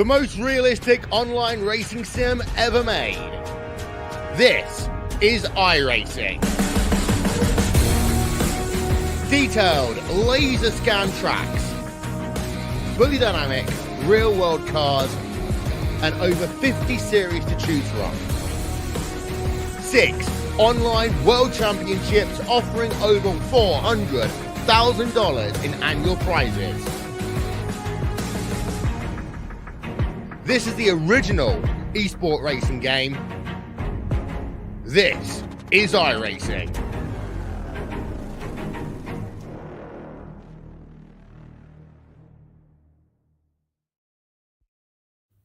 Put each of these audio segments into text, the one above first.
the most realistic online racing sim ever made. This is Iracing. Detailed laser scan tracks, fully dynamic, real world cars, and over 50 series to choose from. 6 online world championships offering over $400,000 in annual prizes. This is the original esport racing game. This is Iracing.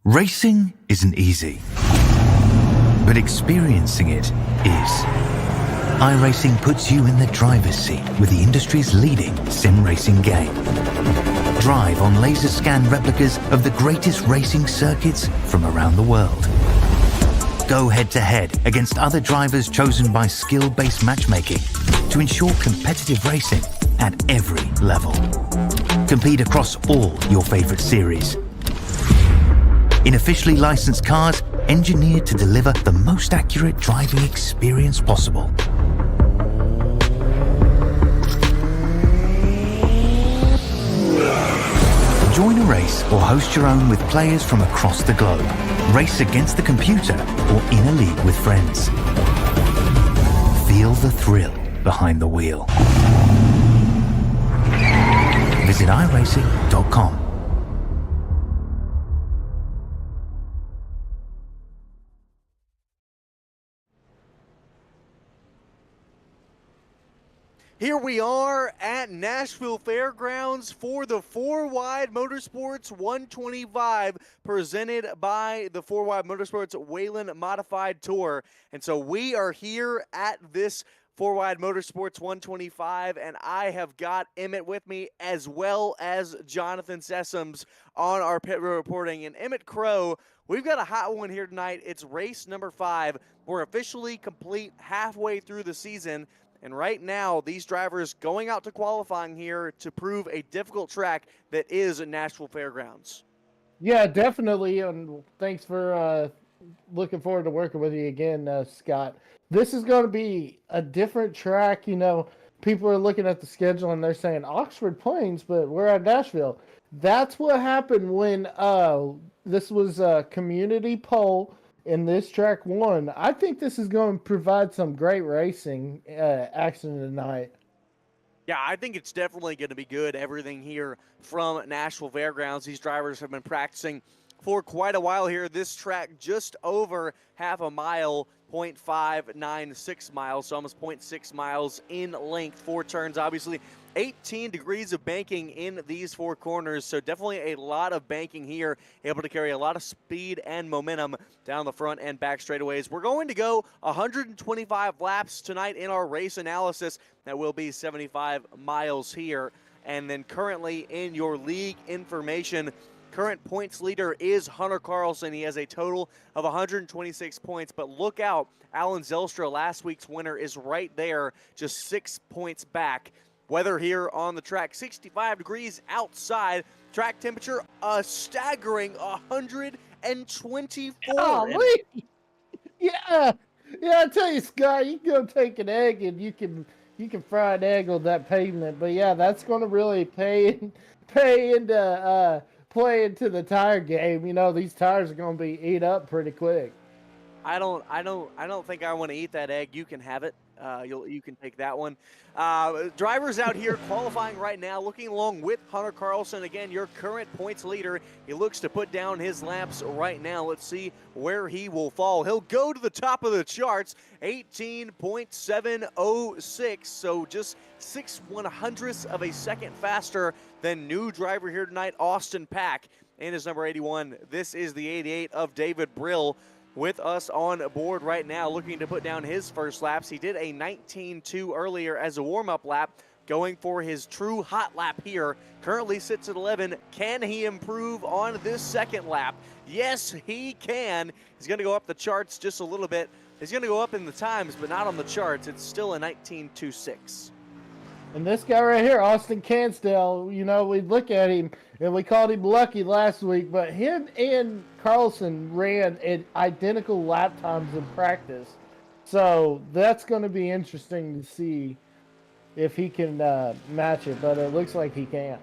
Racing isn't easy, but experiencing it is. Iracing puts you in the driver's seat with the industry's leading sim racing game. Drive on laser scan replicas of the greatest racing circuits from around the world. Go head to head against other drivers chosen by skill-based matchmaking to ensure competitive racing at every level. Compete across all your favorite series. In officially licensed cars, engineered to deliver the most accurate driving experience possible. Join a race or host your own with players from across the globe. Race against the computer or in a league with friends. Feel the thrill behind the wheel. Visit iracing.com. Here we are at Nashville Fairgrounds for the 4Wide Motorsports 125 presented by the 4Wide Motorsports Whelen Modified Tour. And so we are here at this 4Wide Motorsports 125, and I have got Emmett with me as well as Jonathan Sessoms on our pit road reporting. And Emmett Crow, we've got a hot one here tonight. It's race number 5. We're officially complete halfway through the season. And right now, these drivers going out to qualifying here to prove a difficult track that is Nashville Fairgrounds. Yeah, definitely. And thanks for looking forward to working with you again, Scott. This is going to be a different track. You know, people are looking at the schedule and they're saying Oxford Plains, but we're at Nashville. That's what happened when this was a community poll. And this track won. I think this is going to provide some great racing action tonight. Yeah, I think it's definitely going to be good. Everything here from Nashville Fairgrounds. These drivers have been practicing for quite a while here. This track just over half a mile, 0.596 miles, so almost 0.6 miles in length. 4 turns, obviously. 18 degrees of banking in these 4 corners, so definitely a lot of banking here, able to carry a lot of speed and momentum down the front and back straightaways. We're going to go 125 laps tonight in our race analysis. That will be 75 miles here. And then currently in your league information, current points leader is Hunter Carlson. He has a total of 126 points, but look out, Alan Zelstra, last week's winner, is right there, just 6 points back. Weather here on the track, 65 degrees outside. Track temperature, a staggering 124. Golly. Yeah, I tell you, Scott, you can go take an egg and you can fry an egg on that pavement. But yeah, that's going to really play into the tire game. You know, these tires are going to be eat up pretty quick. I don't think I want to eat that egg. You can have it. You can take that one. Drivers out here qualifying right now, looking along with Hunter Carlson. Again, your current points leader. He looks to put down his laps right now. Let's see where he will fall. He'll go to the top of the charts, 18.706, so just 6/100ths of a second faster than new driver here tonight, Austin Pack, in his number 81. This is the 88 of David Brill, with us on board right now, looking to put down his first laps. He did a 19.2 earlier as a warm-up lap, going for his true hot lap here. Currently sits at 11. Can he improve on this second lap? Yes, he can. He's going to go up the charts just a little bit. He's going to go up in the times, but not on the charts. It's still a 19.26. And this guy right here, Austin Cansdale, you know, we look at him and we called him lucky last week, but him and Carlson ran at identical lap times in practice. So that's going to be interesting to see if he can match it, but it looks like he can't.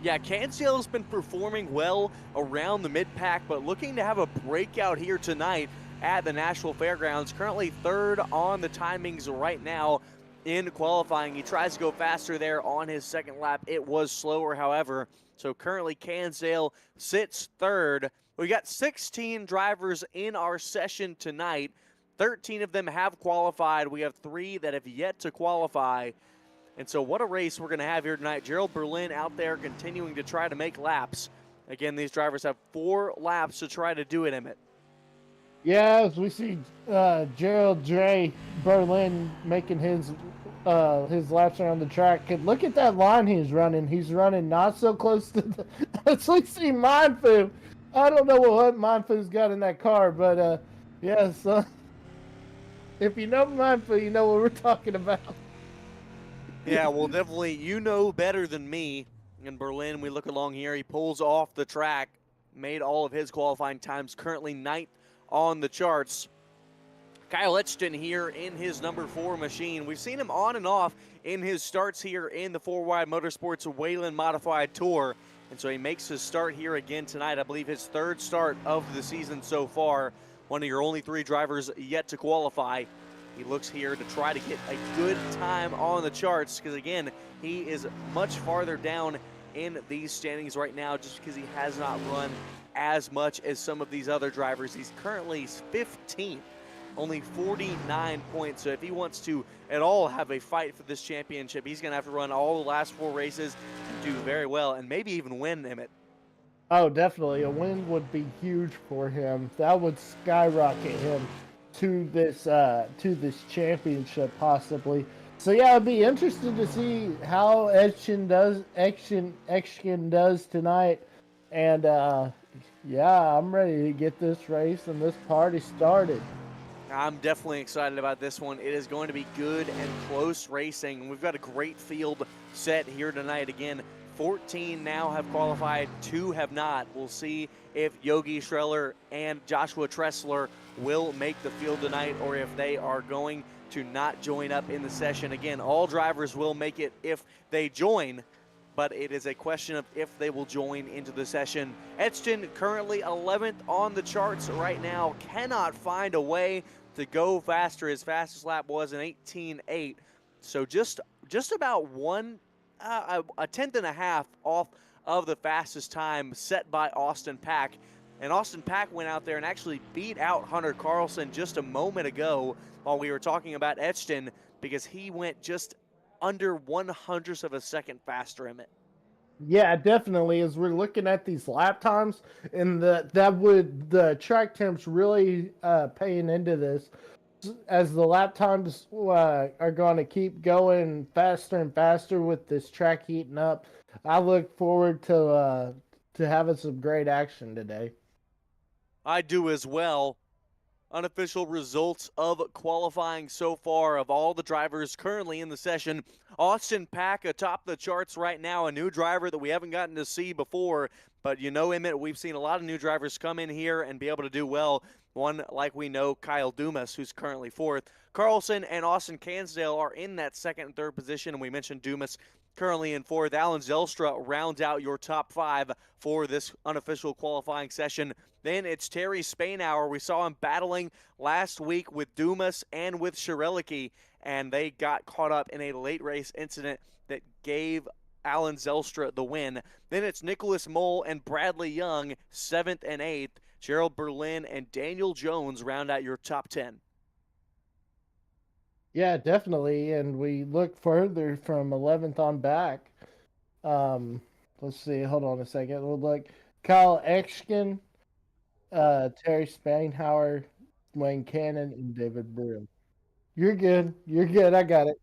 Yeah, Cansdale's been performing well around the mid-pack, but looking to have a breakout here tonight at the Nashville Fairgrounds. Currently third on the timings right now in qualifying. He tries to go faster there on his second lap. It was slower, however. So currently Cansdale sits third. We got 16 drivers in our session tonight. 13 of them have qualified. We have 3 that have yet to qualify. And so what a race we're going to have here tonight. Gerald Berlin out there continuing to try to make laps. Again, these drivers have 4 laps to try to do it, Emmett. Yeah, as we see Gerald Dre Berlin making his laps around the track. Look at that line he's running. He's running not so close to the... It's like see Mindfu. I don't know what Mindfu's got in that car, but yeah, so if you know Mindfu, you know what we're talking about. Yeah, well, definitely, you know better than me. In Berlin, we look along here. He pulls off the track, made all of his qualifying times, currently 9th on the charts. Kyle Etchton here in his number 4 machine. We've seen him on and off in his starts here in the 4Wide Motorsports Whelen Modified Tour. And so he makes his start here again tonight. I believe his 3rd start of the season so far. One of your only 3 drivers yet to qualify. He looks here to try to get a good time on the charts because, again, he is much farther down in these standings right now just because he has not run as much as some of these other drivers. He's currently 15th, only 49 points. So if he wants to at all have a fight for this championship, he's going to have to run all the last 4 races and do very well and maybe even win, Emmett. Oh, definitely. A win would be huge for him. That would skyrocket him to this championship possibly. So yeah, I'd be interested to see how Etchkin does tonight. And yeah, I'm ready to get this race and this party started. I'm definitely excited about this one. It is going to be good and close racing. We've got a great field set here tonight. Again, 14 now have qualified, 2 have not. We'll see if Yogi Schreller and Joshua Tressler will make the field tonight or if they are going to not join up in the session. Again, all drivers will make it if they join, but it is a question of if they will join into the session. Etchton currently 11th on the charts right now, cannot find a way to go faster. His fastest lap was an 18.8, so just about a tenth and a half off of the fastest time set by Austin Pack. And Austin Pack went out there and actually beat out Hunter Carlson just a moment ago while we were talking about Etchton because he went just under 1/100th of a second faster in it. Yeah, definitely. As we're looking at these lap times, and the track temps really paying into this, as the lap times are going to keep going faster and faster with this track heating up. I look forward to having some great action today. I do as well. Unofficial results of qualifying so far of all the drivers currently in the session. Austin Pack atop the charts right now, a new driver that we haven't gotten to see before. But you know, Emmett, we've seen a lot of new drivers come in here and be able to do well. One, like we know, Kyle Dumas, who's currently 4th. Carlson and Austin Cansdale are in that 2nd and 3rd position, and we mentioned Dumas currently in 4th. Alan Zelstra rounds out your top 5 for this unofficial qualifying session. Then it's Terry Spainhour. We saw him battling last week with Dumas and with Shirelicki, and they got caught up in a late race incident that gave Alan Zelstra the win. Then it's Nicholas Mole and Bradley Young, 7th and 8th. Gerald Berlin and Daniel Jones round out your top 10. Yeah, definitely. And we look further from 11th on back. Let's see. Hold on a second. We'll look. Kyle Etchkin, Terry Spainhour, Wayne Cannon, and David Broom. You're good. You're good. I got it.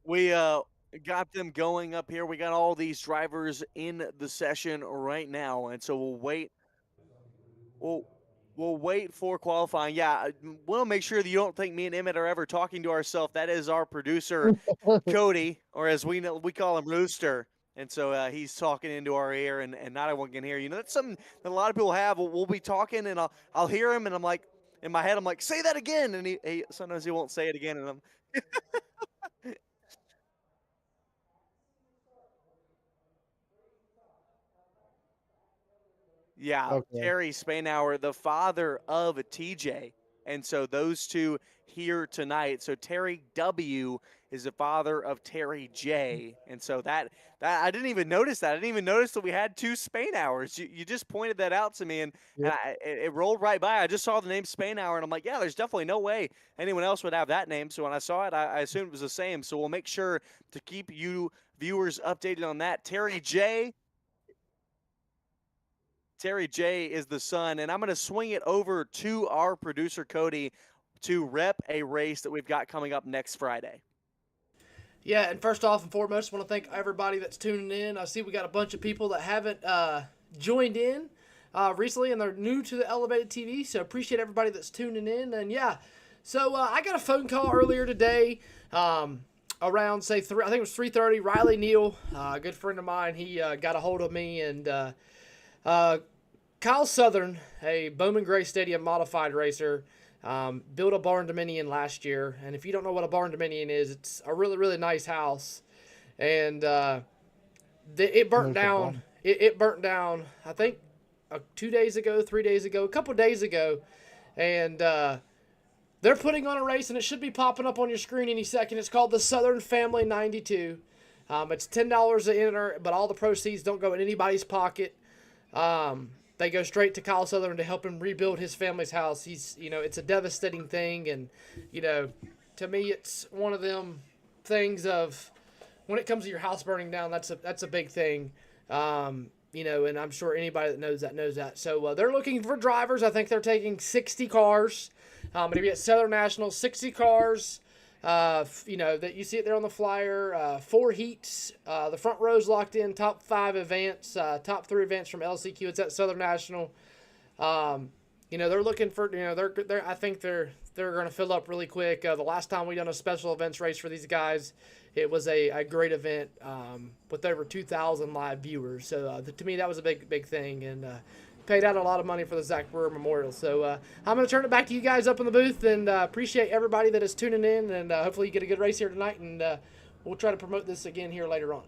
We got them going up here. We got all these drivers in the session right now, and so we'll wait. We'll wait for qualifying. Yeah, we'll make sure that you don't think me and Emmett are ever talking to ourselves. That is our producer, Cody, or as we know, we call him Rooster. And so he's talking into our ear, and not everyone can hear. You know, that's something that a lot of people have. We'll be talking, and I'll hear him, and I'm like, in my head, I'm like, say that again, and he sometimes he won't say it again, and I'm yeah, Okay. Terry Spanauer, the father of TJ. And so those two here tonight. So Terry W is the father of Terry J. And so that I didn't even notice that. I didn't even notice that we had two Spanauers. You just pointed that out to me, and Yep. it rolled right by. I just saw the name Spanauer, and I'm like, yeah, there's definitely no way anyone else would have that name. So when I saw it, I assumed it was the same. So we'll make sure to keep you viewers updated on that. Terry J is the son, and I'm going to swing it over to our producer, Cody, to rep a race that we've got coming up next Friday. Yeah, and first off and foremost, I want to thank everybody that's tuning in. I see we got a bunch of people that haven't joined in recently, and they're new to the Elevated TV, so appreciate everybody that's tuning in. And yeah, so I got a phone call earlier today around, say, I think it was 3:30. Riley Neal, a good friend of mine, he got a hold of me, and Kyle Southern, a Bowman Gray Stadium modified racer, built a barn dominion last year. And if you don't know what a barn dominion is, it's a really, really nice house. And it burnt down. It burnt down, I think, 2 days ago, 3 days ago, a couple days ago. And they're putting on a race, and it should be popping up on your screen any second. It's called the Southern Family 92. It's $10 to enter, but all the proceeds don't go in anybody's pocket. They go straight to Kyle Southern to help him rebuild his family's house. It's a devastating thing, and to me, it's one of them things of when it comes to your house burning down, that's a big thing. And I'm sure anybody that knows that. So they're looking for drivers. I think they're taking 60 cars. It'll be at Southern National, 60 cars. That you see it there on the flyer. 4 heats. The front row's locked in. Top 5 events. Top 3 events from LCQ. It's at Southern National. They're looking for. I think they're going to fill up really quick. The last time we done a special events race for these guys, it was a great event with over 2,000 live viewers. So to me, that was a big thing, and paid out a lot of money for the Zach Brewer Memorial. So I'm going to turn it back to you guys up in the booth, and appreciate everybody that is tuning in, and hopefully you get a good race here tonight, and we'll try to promote this again here later on.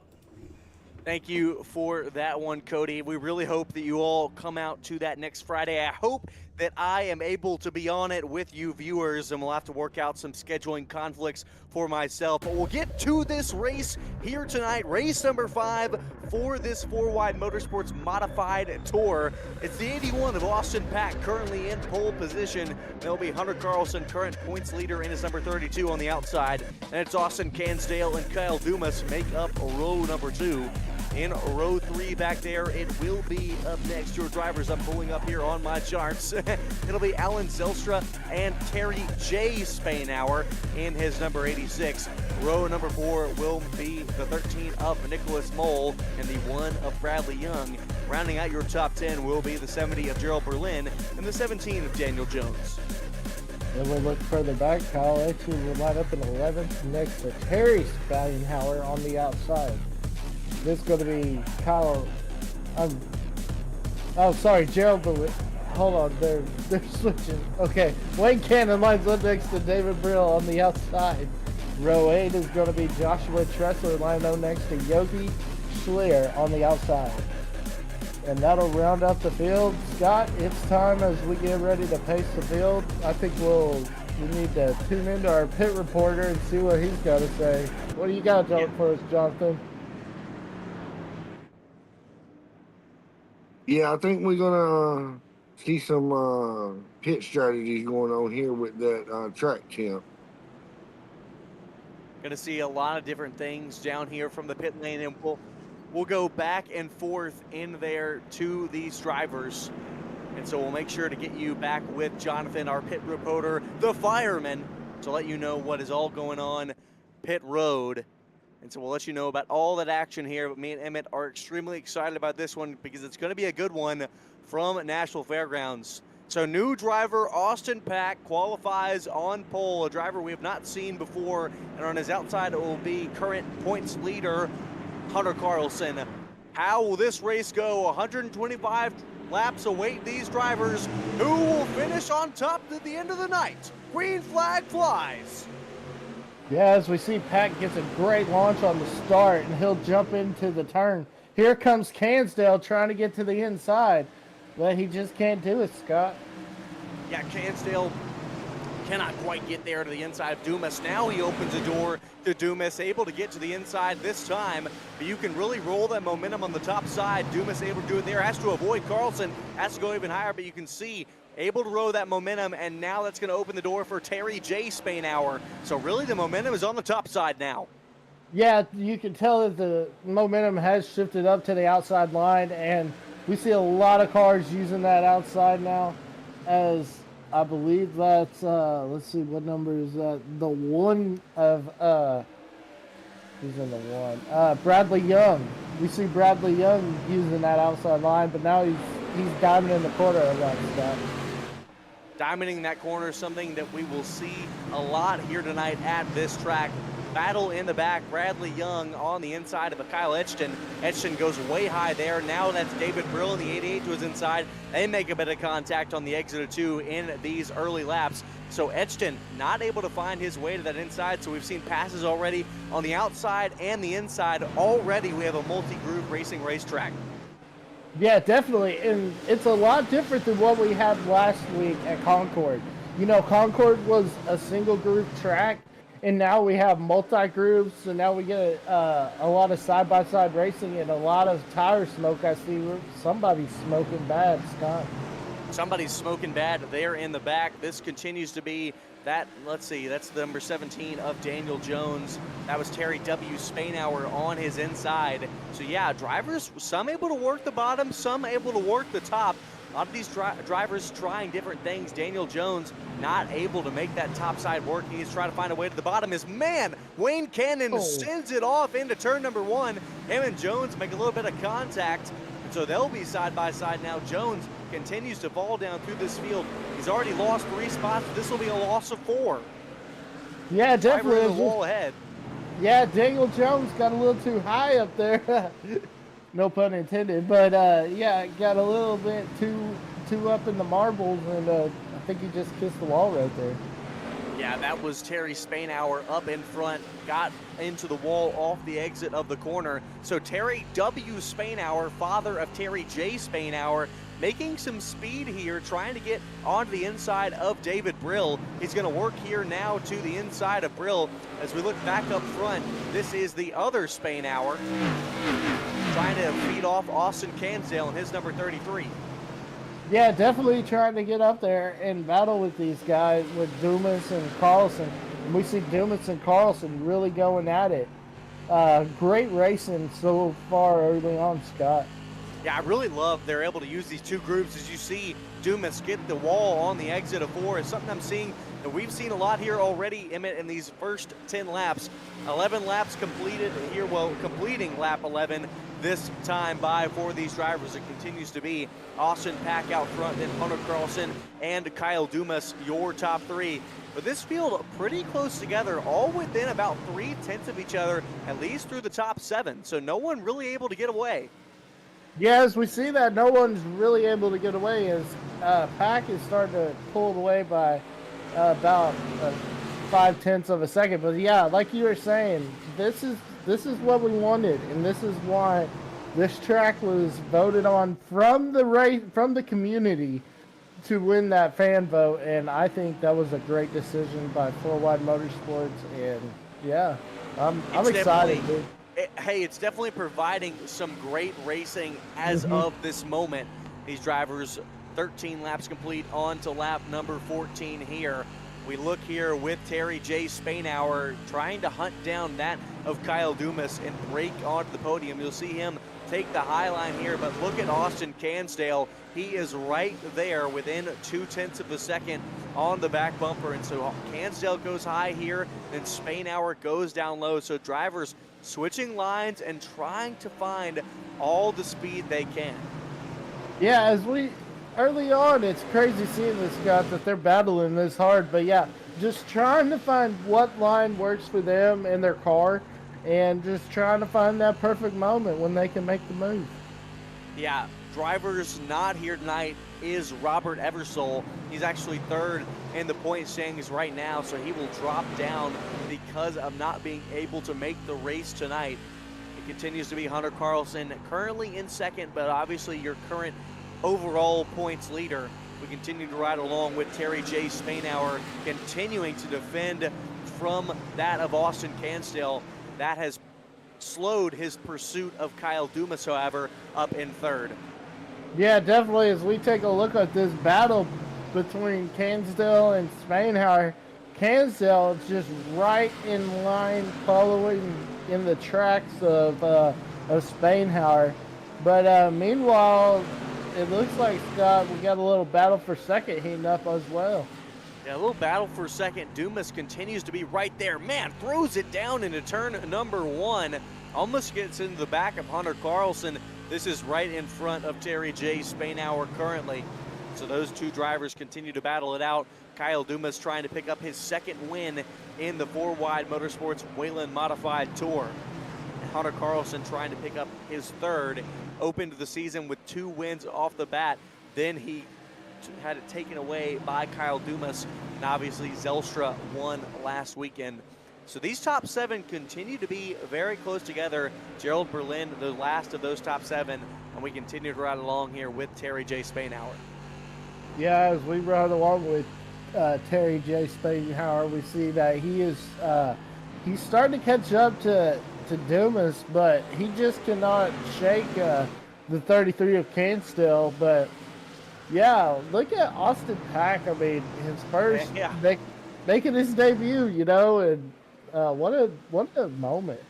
Thank you for that one, Cody. We really hope that you all come out to that next Friday. I hope that I am able to be on it with you viewers, and we'll have to work out some scheduling conflicts for myself. But we'll get to this race here tonight, race number 5 for this 4Wide Motorsports Modified Tour. It's the 81 of Austin Pack, currently in pole position. There'll be Hunter Carlson, current points leader, in his number 32 on the outside. And it's Austin Cansdale and Kyle Dumas make up row number 2. In row 3 back there, it will be up next. Your drivers I'm pulling up here on my charts. It'll be Alan Zelstra and Terry J. Spanauer in his number 86. Row number 4 will be the 13 of Nicholas Mole and the 1 of Bradley Young. Rounding out your top 10 will be the 70 of Gerald Berlin and the 17 of Daniel Jones. Then we look further back. Kyle actually will line up in 11th next to Terry Spanauer on the outside. This is going to be Kyle. Gerald Berlin. Hold on, they're switching. Okay, Wayne Cannon lines up next to David Brill on the outside. Row 8 is going to be Joshua Tressler lined up next to Yogi Schleer on the outside. And that'll round up the field. Scott, it's time as we get ready to pace the field. I think we need to tune into our pit reporter and see what he's got to say. What do you got for us, Jonathan? Yeah, I think we're gonna see some pit strategies going on here with that track champ. Going to see a lot of different things down here from the pit lane, and we'll go back and forth in there to these drivers. And so we'll make sure to get you back with Jonathan, our pit reporter, the fireman, to let you know what is all going on pit road. And so we'll let you know about all that action here. But me and Emmett are extremely excited about this one because it's going to be a good one from Nashville Fairgrounds. So new driver Austin Pack qualifies on pole, a driver we have not seen before, and on his outside it will be current points leader Hunter Carlson. How will this race go? 125 laps await these drivers. Who will finish on top at the end of the night? Green flag flies. Yeah, as we see, Pack gets a great launch on the start, and he'll jump into the turn. Here comes Cansdale trying to get to the inside, but he just can't do it, Scott. Yeah, Cansdale cannot quite get there to the inside of Dumas. Now he opens the door to Dumas, able to get to the inside this time, but you can really roll that momentum on the top side. Dumas able to do it there, has to avoid Carlson, has to go even higher, but you can see able to roll that momentum, and now that's going to open the door for Terry J. Spainhour. So really the momentum is on the top side now. Yeah, you can tell that the momentum has shifted up to the outside line, and we see a lot of cars using that outside now, as I believe that's, let's see, what number is that? The one of, who's in the one? Bradley Young. We see Bradley Young using that outside line, but now he's diamond in the corner of that stuff. Diamonding that corner is something that we will see a lot here tonight at this track. Battle in the back, Bradley Young on the inside of Kyle Edgton. Edgton goes way high there. Now that's David Brill in the 88 to his inside. They make a bit of contact on the exit of 2 in these early laps. So Edgton not able to find his way to that inside. So we've seen passes already on the outside and the inside. Already we have a multi-groove racing racetrack. Yeah, definitely, and it's a lot different than what we had last week at Concord. You know, Concord was a single groove track, and now we have multi-grooves, so now we get a lot of side-by-side racing and a lot of tire smoke. I see somebody's smoking bad, Scott. Somebody's smoking bad there in the back. This continues to be that, let's see, that's the number 17 of Daniel Jones. That was Terry W. Spainhour on his inside. So yeah, drivers, some able to work the bottom, some able to work the top. A lot of these drivers trying different things. Daniel Jones not able to make that top side work. He's trying to find a way to the bottom. His man, Wayne Cannon, sends it off into turn number 1. Him and Jones make a little bit of contact. And so they'll be side by side now. Jones continues to fall down through this field. He's already lost 3 spots. This will be a loss of 4. Yeah, definitely. Right the wall ahead. Yeah, Daniel Jones got a little too high up there. No pun intended, but yeah, got a little bit too up in the marbles, and I think he just kissed the wall right there. Yeah, that was Terry Spainhour up in front, got into the wall off the exit of the corner. So Terry W. Spainhour, father of Terry J. Spainhour, making some speed here, trying to get onto the inside of David Brill. He's going to work here now to the inside of Brill. As we look back up front, this is the other Spainhour, trying to feed off Austin Cansdale and his number 33. Yeah, definitely trying to get up there and battle with these guys, with Dumas and Carlson. And we see Dumas and Carlson really going at it. Great racing so far early on, Scott. Yeah, I really love they're able to use these 2 groups. As you see Dumas get the wall on the exit of 4, it's something I'm seeing that we've seen a lot here already, Emmett, in these first 10 laps. 11 laps completed here, well, completing lap 11 this time by for these drivers. It continues to be Austin Pack out front, then Hunter Carlson and Kyle Dumas, your top 3. But this field pretty close together, all within about 3/10 of each other, at least through the top 7. So no one really able to get away. Yeah, as we see that, no one's really able to get away, as Pack is starting to pull away by about 0.5 of a second. But yeah, like you were saying, this is what we wanted, and this is why this track was voted on from the community to win that fan vote. And I think that was a great decision by 4 Wide Motorsports. And yeah, I'm excited, dude. Hey, it's definitely providing some great racing as of this moment. These drivers, 13 laps complete on to lap number 14 here. We look here with Terry J. Spainhour trying to hunt down that of Kyle Dumas and break onto the podium. You'll see him take the high line here, but look at Austin Cansdale. He is right there within 0.2 of a second on the back bumper. And so Cansdale goes high here, and Spainhour goes down low. So drivers switching lines and trying to find all the speed they can. Yeah, early on, it's crazy seeing this, Scott, that they're battling this hard. But yeah, just trying to find what line works for them and their car, and just trying to find that perfect moment when they can make the move. Yeah, drivers not here tonight is Robert Eversole. He's actually third in the point standings right now, so he will drop down because of not being able to make the race tonight. It continues to be Hunter Carlson currently in second, but obviously your current overall points leader. We continue to ride along with Terry J. Spainhour, continuing to defend from that of Austin Cansdale. That has slowed his pursuit of Kyle Dumas, however, up in third. Yeah, definitely. As we take a look at this battle between Cansdale and Spainhour, Cansdale is just right in line, following in the tracks of Spainhour. But meanwhile, it looks like, Scott, we got a little battle for second heating up as well. Yeah, a little battle for second. Dumas continues to be right there. Man, throws it down into turn number one. Almost gets into the back of Hunter Carlson. This is right in front of Terry J. Spainhour currently. So those two drivers continue to battle it out. Kyle Dumas trying to pick up his second win in the 4Wide Motorsports Whelen Modified Tour. And Hunter Carlson trying to pick up his third. Opened the season with 2 wins off the bat. Then he had it taken away by Kyle Dumas. And obviously Zelstra won last weekend. So these top 7 continue to be very close together. Gerald Berlin, the last of those top 7, and we continue to ride along here with Terry J. Spainhour. Yeah, as we ride along with Terry J. Spainhour, we see that he is he's starting to catch up to Dumas, but he just cannot shake the 33 of Cansdale. But yeah, look at Austin Pack. I mean, his first making his debut, you know, and what a moment.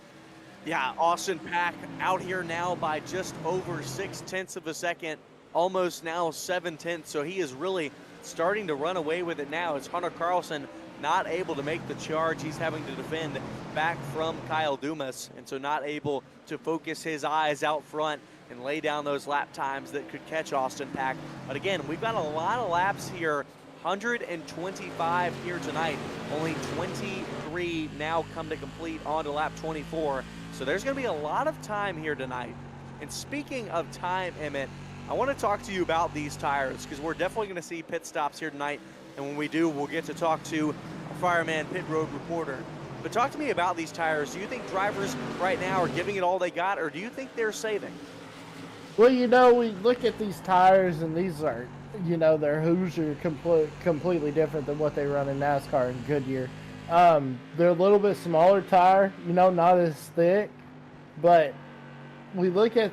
Yeah, Austin Pack out here now by just over 0.6 of a second, almost now 0.7. So he is really starting to run away with it now. It's Hunter Carlson not able to make the charge. He's having to defend back from Kyle Dumas, and so not able to focus his eyes out front and lay down those lap times that could catch Austin Pack. But again, we've got a lot of laps here. 125 here tonight. Only 23 now come to complete on to lap 24. So there's going to be a lot of time here tonight. And speaking of time, Emmett, I want to talk to you about these tires because we're definitely going to see pit stops here tonight. And when we do, we'll get to talk to our fireman pit road reporter. But talk to me about these tires. Do you think drivers right now are giving it all they got, or do you think they're saving? Well, you know, we look at these tires, and these are, you know, they're Hoosier completely different than what they run in NASCAR and Goodyear. They're a little bit smaller tire, you know, not as thick, but we look at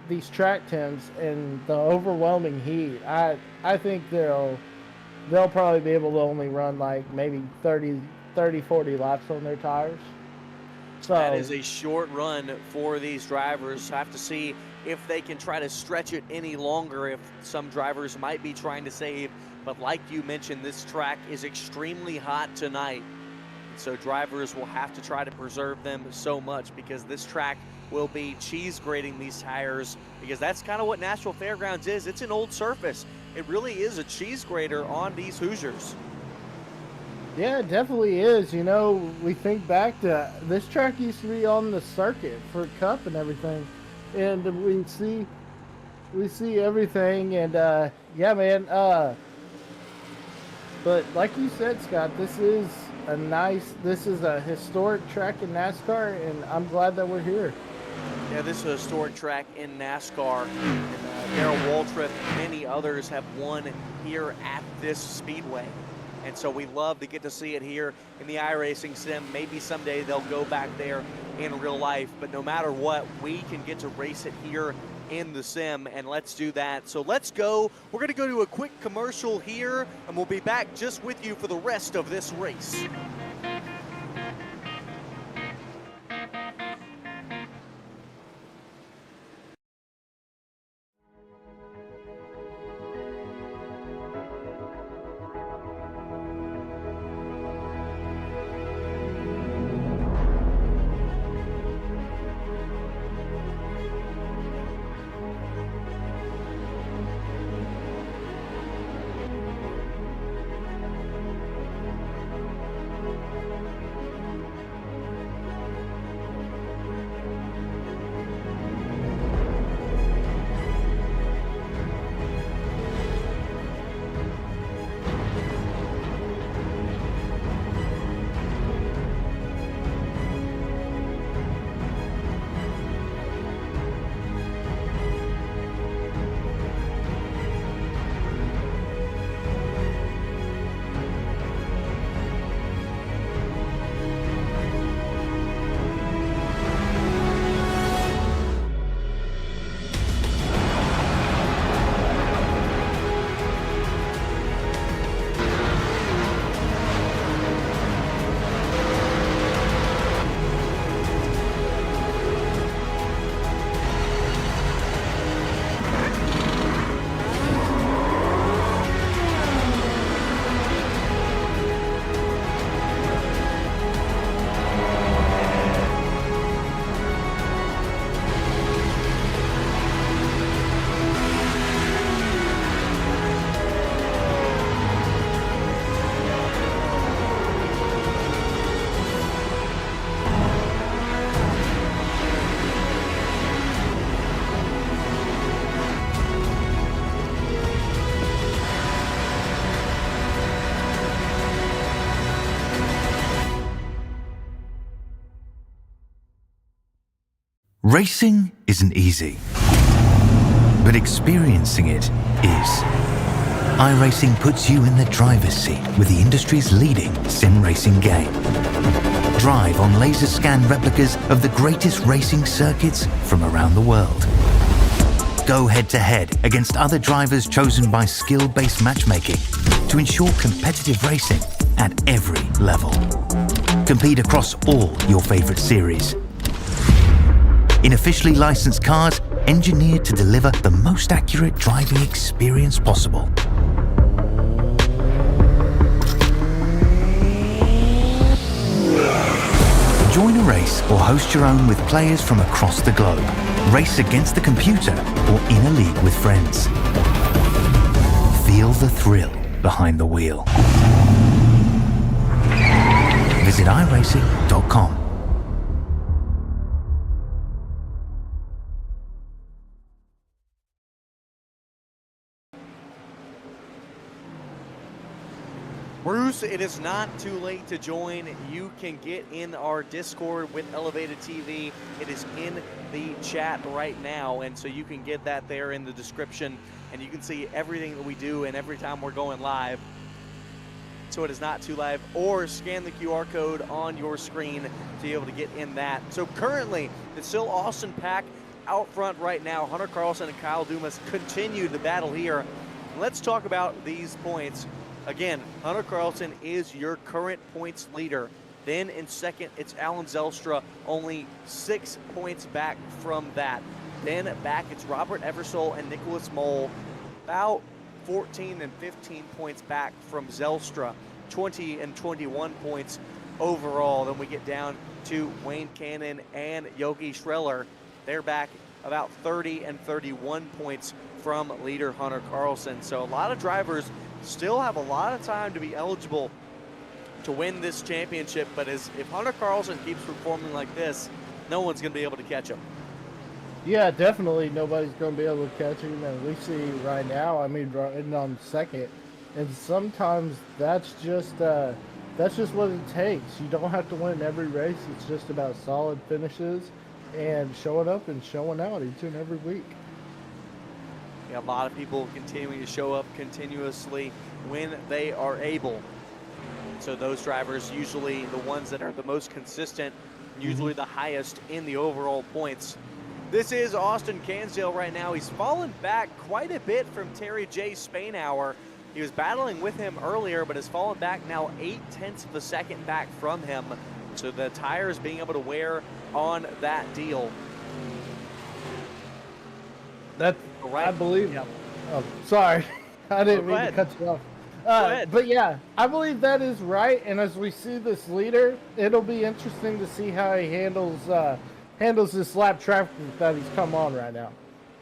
these track temps and the overwhelming heat. I think they'll probably be able to only run like maybe 30, 40 laps on their tires. So that is a short run for these drivers. Have to see if they can try to stretch it any longer, if some drivers might be trying to save. But like you mentioned, this track is extremely hot tonight. So drivers will have to try to preserve them so much because this track will be cheese grating these tires, because that's kind of what Nashville Fairgrounds is. It's an old surface. It really is a cheese grater on these Hoosiers. Yeah, it definitely is. You know, we think back to this track used to be on the circuit for Cup and everything, and we see everything. And yeah, man. But like you said, Scott, this is a historic track in NASCAR, and I'm glad that we're here. Yeah, this is a historic track in NASCAR. And, Darrell Waltrip and many others have won here at this speedway. And so we love to get to see it here in the iRacing sim. Maybe someday they'll go back there in real life. But no matter what, we can get to race it here in the sim, and let's do that. So let's go. We're going to go to a quick commercial here, and we'll be back just with you for the rest of this race. Racing isn't easy, but experiencing it is. Iracing puts you in the driver's seat with the industry's leading sim racing game. Drive on laser scan replicas of the greatest racing circuits from around the world. Go head to head against other drivers chosen by skill-based matchmaking to ensure competitive racing at every level. Compete across all your favorite series. In officially licensed cars, engineered to deliver the most accurate driving experience possible. Join a race or host your own with players from across the globe. Race against the computer or in a league with friends. Feel the thrill behind the wheel. Visit iracing.com. Bruce, it is not too late to join. You can get in our Discord with Elevated TV. It is in the chat right now, and so you can get that there in the description, and you can see everything that we do and every time we're going live. So it is not too live, or scan the QR code on your screen to be able to get in that. So currently, it's still Austin Pack out front right now. Hunter Carlson and Kyle Dumas continue the battle here. Let's talk about these points. Again, Hunter Carlson is your current points leader. Then in second, it's Alan Zelstra, only 6 points back from that. Then back, it's Robert Eversole and Nicholas Mole, about 14 and 15 points back from Zelstra, 20 and 21 points overall. Then we get down to Wayne Cannon and Yogi Schreller. They're back about 30 and 31 points from leader Hunter Carlson. So a lot of drivers still have a lot of time to be eligible to win this championship, but if Hunter Carlson keeps performing like this, no one's going to be able to catch him. Yeah, definitely nobody's going to be able to catch him, and we see right now, I mean, riding on second, and sometimes that's just what it takes. You don't have to win every race. It's just about solid finishes and showing up and showing out each and every week. Yeah, a lot of people continuing to show up continuously when they are able. So those drivers, usually the ones that are the most consistent, usually the highest in the overall points. This is Austin Cansdale right now. He's fallen back quite a bit from Terry J. Spainhour. He was battling with him earlier, but has fallen back now 0.8 of a second back from him. So the tires being able to wear on that deal. That's right. I believe. Yep. Oh, sorry, I didn't mean to cut you off. But yeah, I believe that is right. And as we see this leader, it'll be interesting to see how he handles this lap traffic that he's come on right now.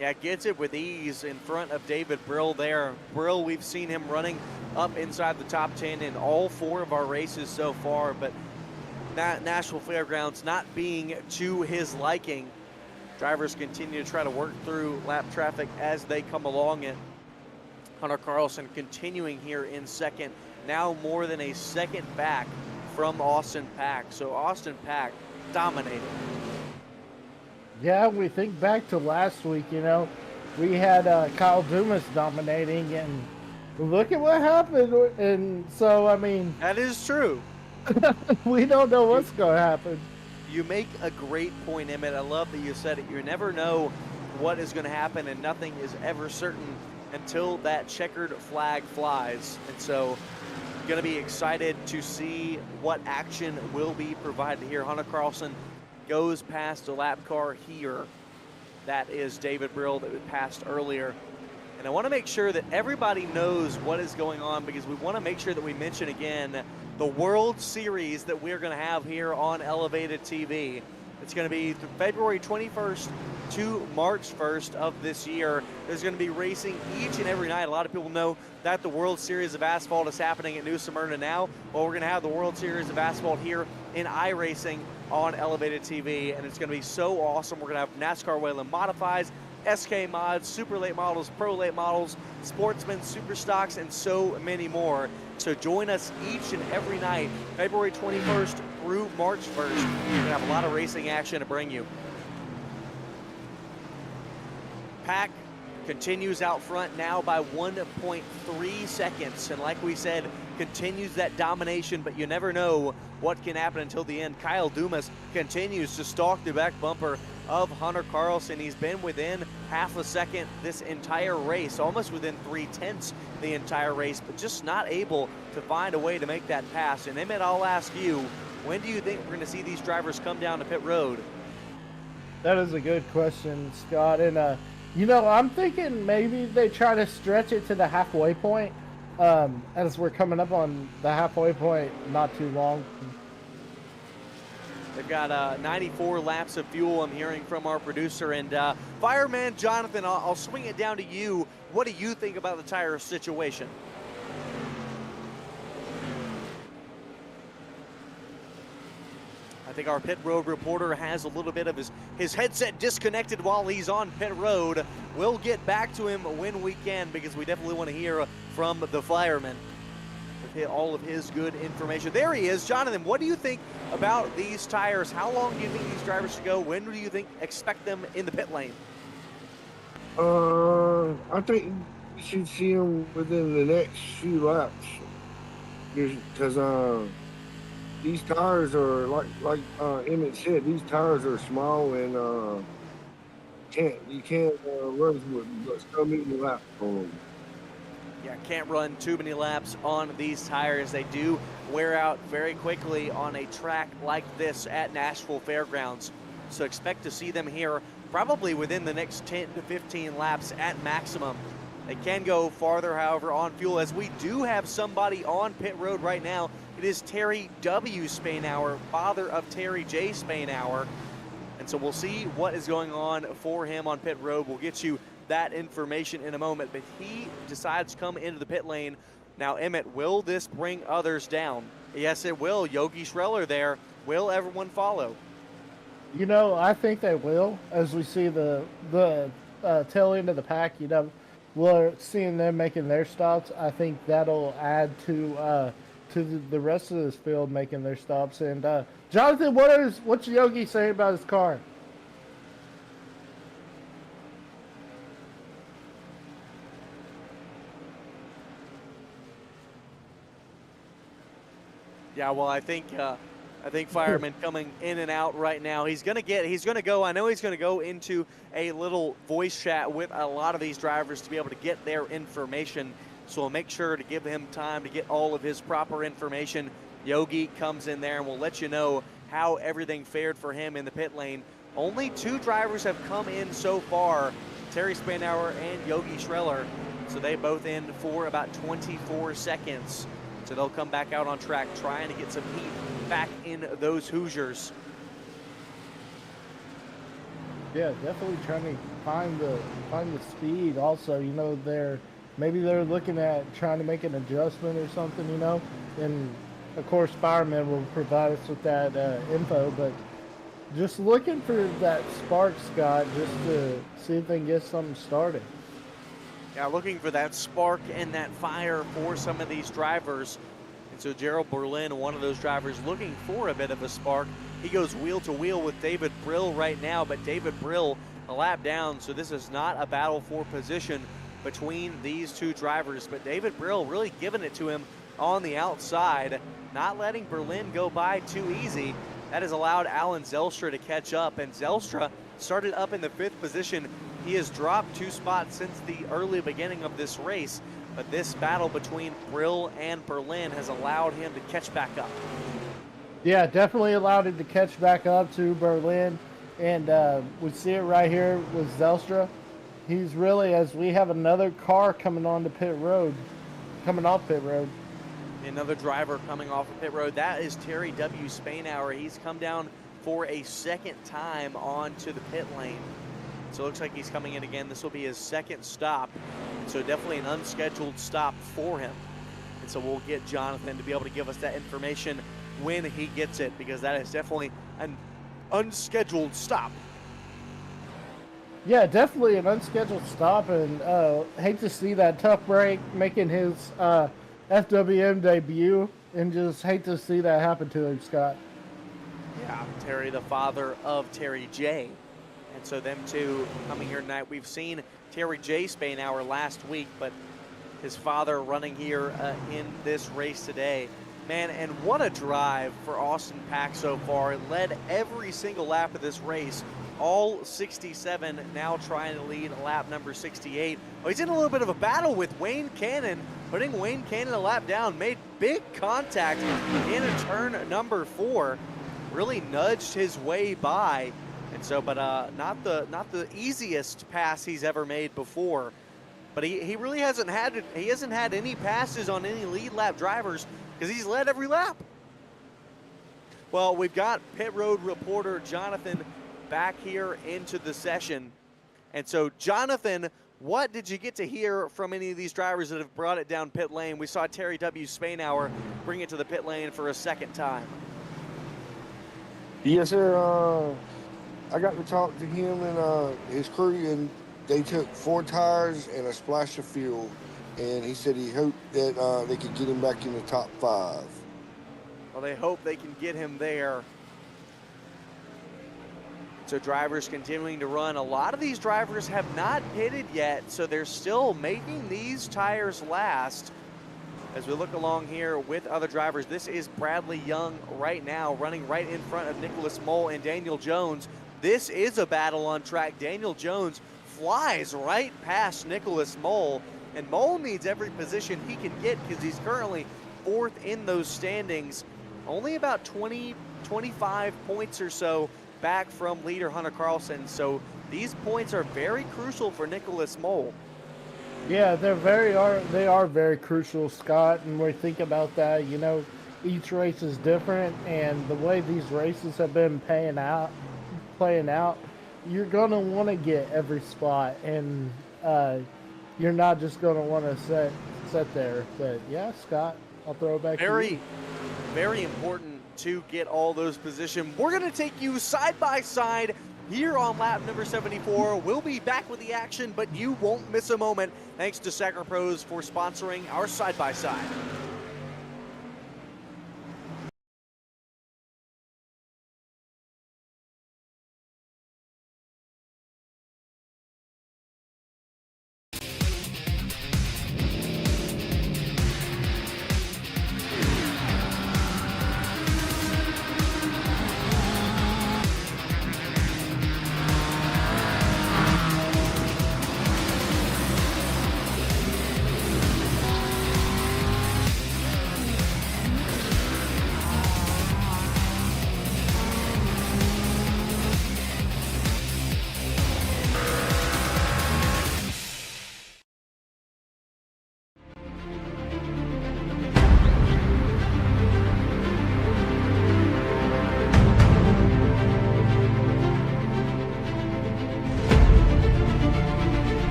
Yeah, gets it with ease in front of David Brill there. Brill, we've seen him running up inside the top 10 in all 4 of our races so far, but Nashville Fairgrounds not being to his liking. Drivers continue to try to work through lap traffic as they come along it. Hunter Carlson continuing here in second, now more than a second back from Austin Pack. So Austin Pack dominating. Yeah, we think back to last week, we had Kyle Dumas dominating, and look at what happened. And so, I mean, that is true. We don't know what's going to happen. You make a great point, Emmett. I love that you said it. You never know what is going to happen, and nothing is ever certain until that checkered flag flies. And so going to be excited to see what action will be provided here. Hunter Carlson goes past the lap car here. That is David Brill that we passed earlier. And I want to make sure that everybody knows what is going on, because we want to make sure that we mention again the World Series that we're going to have here on Elevated TV. It's going to be February 21st to March 1st of this year. There's going to be racing each and every night. A lot of people know that the World Series of Asphalt is happening at New Smyrna now. Well, we're going to have the World Series of Asphalt here in Iracing on Elevated TV, and it's going to be so awesome. We're going to have NASCAR Whelen Modifies, SK Mods, Super Late Models, Pro Late Models, Sportsman, Super Stocks, and so many more. So join us each and every night, February 21st through March 1st. We're going to have a lot of racing action to bring you. pack continues out front now by 1.3 seconds. And like we said, continues that domination, but you never know what can happen until the end. Kyle Dumas continues to stalk the back bumper of Hunter Carlson. He's been within half a second this entire race, almost within 3/10 the entire race, but just not able to find a way to make that pass. And Emmett, I'll ask you, when do you think we're going to see these drivers come down to pit road? That is a good question, Scott. And, you know, I'm thinking maybe they try to stretch it to the halfway point. As we're coming up on the halfway point, not too long. They've got 94 laps of fuel, I'm hearing from our producer. And Fireman Jonathan, I'll swing it down to you. What do you think about the tire situation? I think our pit road reporter has a little bit of his headset disconnected while he's on pit road. We'll get back to him when we can, because we definitely want to hear from the fireman with all of his good information. There he is. Jonathan, what do you think about these tires? How long do you think these drivers should go? When do you think expect them in the pit lane? I think you should see them within the next few laps, because these tires are like Emmett said. These tires are small and you can't run with so many laps on them. Yeah, can't run too many laps on these tires. They do wear out very quickly on a track like this at Nashville Fairgrounds. So expect to see them here probably within the next 10 to 15 laps at maximum. They can go farther, however, on fuel, as we do have somebody on pit road right now. It is Terry W. Spainhour, father of Terry J. Spainhour. And so we'll see what is going on for him on pit road. We'll get you that information in a moment, but he decides to come into the pit lane. Now, Emmett, will this bring others down? Yes, it will. Yogi Schreller there. Will everyone follow? You know, I think they will. As we see the tail end of the pack, you know, we're seeing them making their stops. I think that'll add to the rest of this field making their stops. And Jonathan, what's Yogi saying about his car? Yeah, well, I think Fireman coming in and out right now. He's gonna go. I know he's gonna go into a little voice chat with a lot of these drivers to be able to get their information. So we'll make sure to give him time to get all of his proper information. Yogi comes in there and we'll let you know how everything fared for him in the pit lane. Only 2 drivers have come in so far, Terry Spainhour and Yogi Schreller. So they both in for about 24 seconds. So they'll come back out on track trying to get some heat back in those Hoosiers. Yeah, definitely trying to find the speed. Also, you know, maybe they're looking at trying to make an adjustment or something, you know. And of course, firemen will provide us with that info. But just looking for that spark, Scott, just to see if they can get something started. Yeah, looking for that spark and that fire for some of these drivers. And so Gerald Berlin, one of those drivers, looking for a bit of a spark. He goes wheel to wheel with David Brill right now, but David Brill a lap down, so this is not a battle for position between these 2 drivers. But David Brill really giving it to him on the outside, not letting Berlin go by too easy. That has allowed Alan Zelstra to catch up, and Zelstra started up in the 5th position. He has dropped 2 spots since the early beginning of this race, but this battle between Brill and Berlin has allowed him to catch back up. Yeah, definitely allowed him to catch back up to Berlin, and we see it right here with Zelstra. He's really, as we have another car coming off pit road. Another driver coming off of pit road. That is Terry W. Spainhour. He's come down for a second time onto the pit lane. So it looks like he's coming in again. This will be his 2nd stop. So definitely an unscheduled stop for him. And so we'll get Jonathan to be able to give us that information when he gets it, because that is definitely an unscheduled stop. Yeah, definitely an unscheduled stop, and hate to see that tough break making his FWM debut, and just hate to see that happen to him, Scott. Yeah, Terry, the father of Terry J. And so them two coming here tonight. We've seen Terry J. Spainhour last week, but his father running here in this race today. Man, and what a drive for Austin Pack so far. Led every single lap of this race. All 67 now trying to lead lap number 68. Oh, he's in a little bit of a battle with Wayne Cannon, putting Wayne Cannon a lap down. Made big contact in a turn number 4. Really nudged his way by. And so, but not the easiest pass he's ever made before. But he really hasn't had any passes on any lead lap drivers because he's led every lap. Well, we've got pit road reporter Jonathan back here into the session. And so, Jonathan, what did you get to hear from any of these drivers that have brought it down pit lane? We saw Terry W. Spainhour bring it to the pit lane for a second time. Yes, sir. I got to talk to him and his crew, and they took 4 tires and a splash of fuel. And he said he hoped that they could get him back in the top 5. Well, they hope they can get him there. So drivers continuing to run. A lot of these drivers have not pitted yet, so they're still making these tires last. As we look along here with other drivers, this is Bradley Young right now, running right in front of Nicholas Mole and Daniel Jones. This is a battle on track. Daniel Jones flies right past Nicholas Mole, and Mole needs every position he can get because he's currently 4th in those standings. Only about 20, 25 points or so back from leader Hunter Carlson. So these points are very crucial for Nicholas Mole. Yeah, they are very crucial, Scott. And when we think about that, you know, each race is different, and the way these races have been playing out, you're gonna want to get every spot, and you're not just gonna want to sit there. But yeah, Scott, I'll throw it back to you. Very important to get all those positions. We're gonna take you side by side here on lap number 74. We'll be back with the action, but you won't miss a moment. Thanks to Sacker Pros for sponsoring our side by side.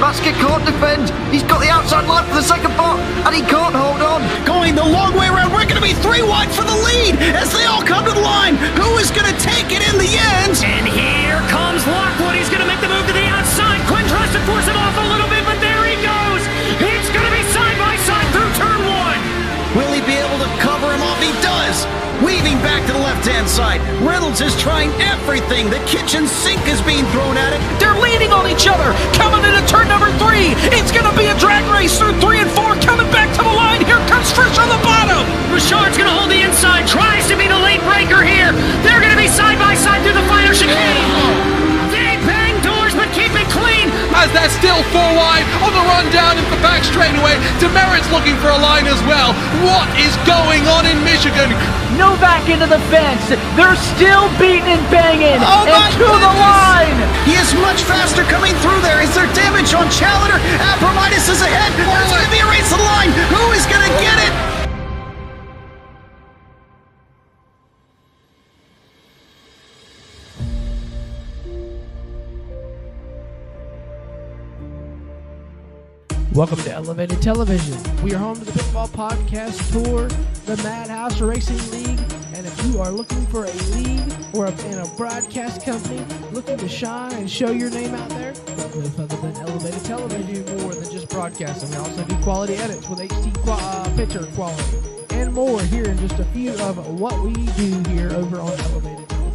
Basket can't defend. He's got the outside line for the second part, and he can't hold on. Going the long way around. We're going to be 3 wide for the lead as they all come to the line. Who is going to take it in the end? And here comes Lockwood. He's going to make the move to the outside. Quinn tries to force him off a little bit, but there he goes. It's going to be side by side through turn 1. Will he be able to cover him off? He does. Weaving back to the left-hand side. Reynolds is trying everything. The kitchen sink is being thrown at it. They're leaning on each other. Coming into turn number 3. It's going to be a drag race through 3 and 4. Coming back to the line. Here comes Frisch on the bottom. Richard's going to hold the inside. Tries to be the late breaker here. They're going to be side by side through the final chicane. They bang doors, but keep it clean. As that still 4 wide on the run down into the back straightaway. Demerit's looking for a line as well. What is going on in Michigan? Novak into the fence. They're still beating and banging. Oh and my to the goodness! line. He is much faster coming through there. Is there damage on Challenger? Apromitis is ahead. There's going to be a race to the line. Who is going to get it? Welcome to Elevated Television. We are home to the Pitfall Podcast Tour, the Madhouse Racing League, and if you are looking for a league or in a broadcast company looking to shine and show your name out there, look no further than Elevated Television. We do more than just broadcasting. We also do quality edits with HD picture quality and more. Here in just a few of what we do here over on Elevated Television.